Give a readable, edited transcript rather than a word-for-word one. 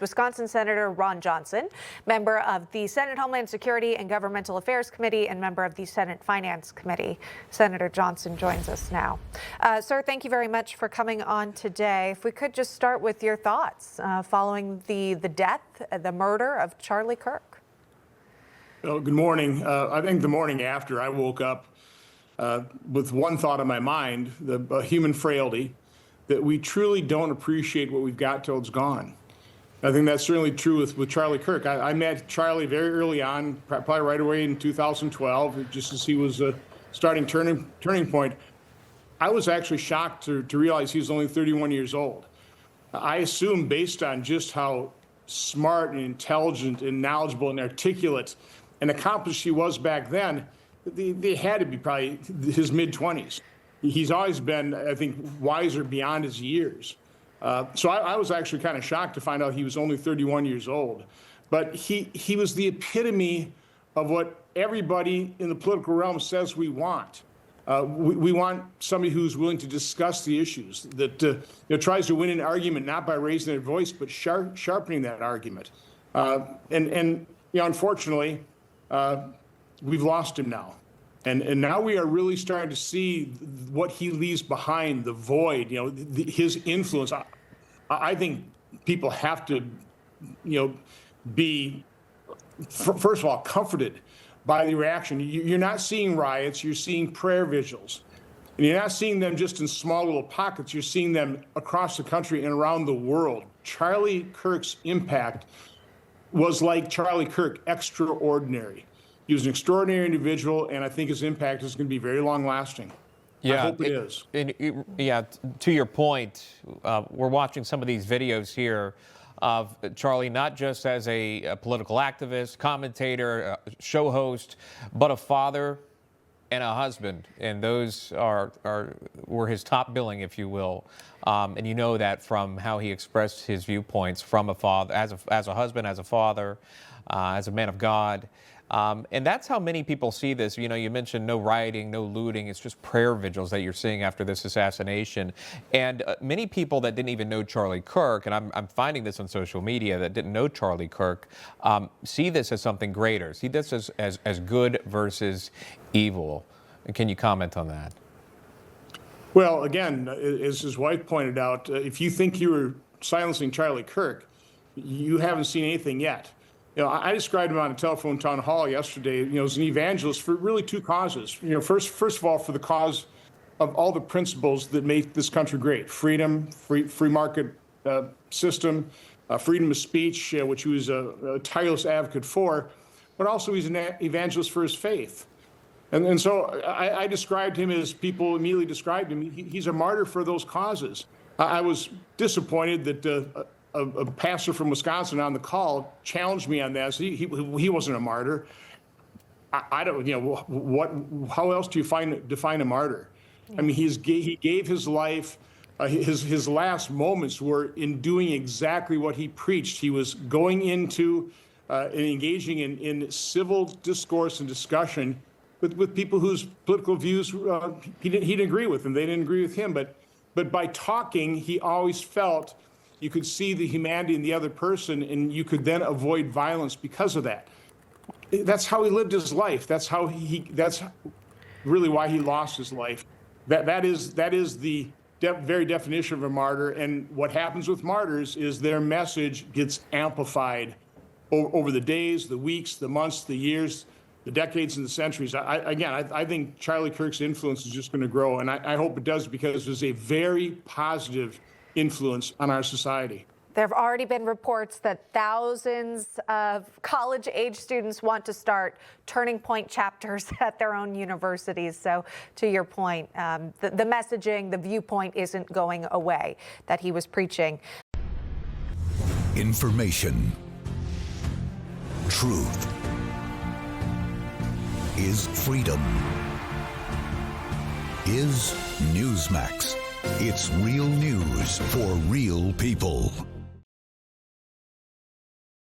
Wisconsin Senator Ron Johnson, member of the Senate Homeland Security and Governmental Affairs Committee and member of the Senate Finance Committee. Senator Johnson joins us now. Sir, thank you very much for coming on today. If we could just start with your thoughts following the death, the murder of Charlie Kirk. Well, good morning. I think the morning after I woke up with one thought in my mind, the human frailty, that we truly don't appreciate what we've got till it's gone. I think that's certainly true with Charlie Kirk. I met Charlie very early on, probably right away in 2012, just as he was starting turning point. I was actually shocked to realize he was only 31 years old. I assume, based on just how smart and intelligent and knowledgeable and articulate and accomplished he was back then, they had to be probably his mid-20s. He's always been, I think, wiser beyond his years. So I was actually kind of shocked to find out he was only 31 years old. But he was the epitome of what everybody in the political realm says we want. We want somebody who's willing to discuss the issues, that tries to win an argument not by raising their voice, but sharpening that argument. Unfortunately, we've lost him now. And now we are really starting to see what he leaves behind, the void, his influence. I think people have to, be, first of all, comforted by the reaction. You're not seeing riots, you're seeing prayer vigils. And you're not seeing them just in small little pockets, you're seeing them across the country and around the world. Charlie Kirk's impact was like Charlie Kirk, extraordinary. He was an extraordinary individual, and I think his impact is going to be very long-lasting. Yeah, I hope it is. To your point, we're watching some of these videos here of Charlie not just as a political activist, commentator, show host, but a father and a husband, and those were his top billing, if you will. And you know that from how he expressed his viewpoints from a father, as a husband, as a father, as a man of God. And that's how many people see this. You mentioned no rioting, no looting. It's just prayer vigils that you're seeing after this assassination. And many people that didn't even know Charlie Kirk, and I'm finding this on social media, that didn't know Charlie Kirk, see this as something greater. See this as good versus evil. Can you comment on that? Well, again, as his wife pointed out, if you think you were silencing Charlie Kirk, you haven't seen anything yet. I described him on a telephone town hall yesterday, as an evangelist for really two causes. First of all, for the cause of all the principles that make this country great: freedom, free market system, freedom of speech, which he was a tireless advocate for, but also he's an evangelist for his faith. And so I described him as people immediately described him. He's a martyr for those causes. I was disappointed that a pastor from Wisconsin on the call challenged me on that. So he wasn't a martyr. I don't, how else do you define a martyr? I mean, he gave his life. His last moments were in doing exactly what he preached. He was going into and engaging in civil discourse and discussion with people whose political views he didn't agree with, and they didn't agree with him. But by talking, he always felt you could see the humanity in the other person, and you could then avoid violence because of that. That's how he lived his life. That's really why he lost his life. That is the very definition of a martyr. And what happens with martyrs is their message gets amplified over the days, the weeks, the months, the years, the decades, and the centuries. I think Charlie Kirk's influence is just going to grow, and I hope it does, because there's a very positive influence on our society. There have already been reports that thousands of college-age students want to start Turning Point chapters at their own universities. So to your point, the messaging, the viewpoint isn't going away that he was preaching. Information. Truth is freedom. Is Newsmax. It's real news for real people.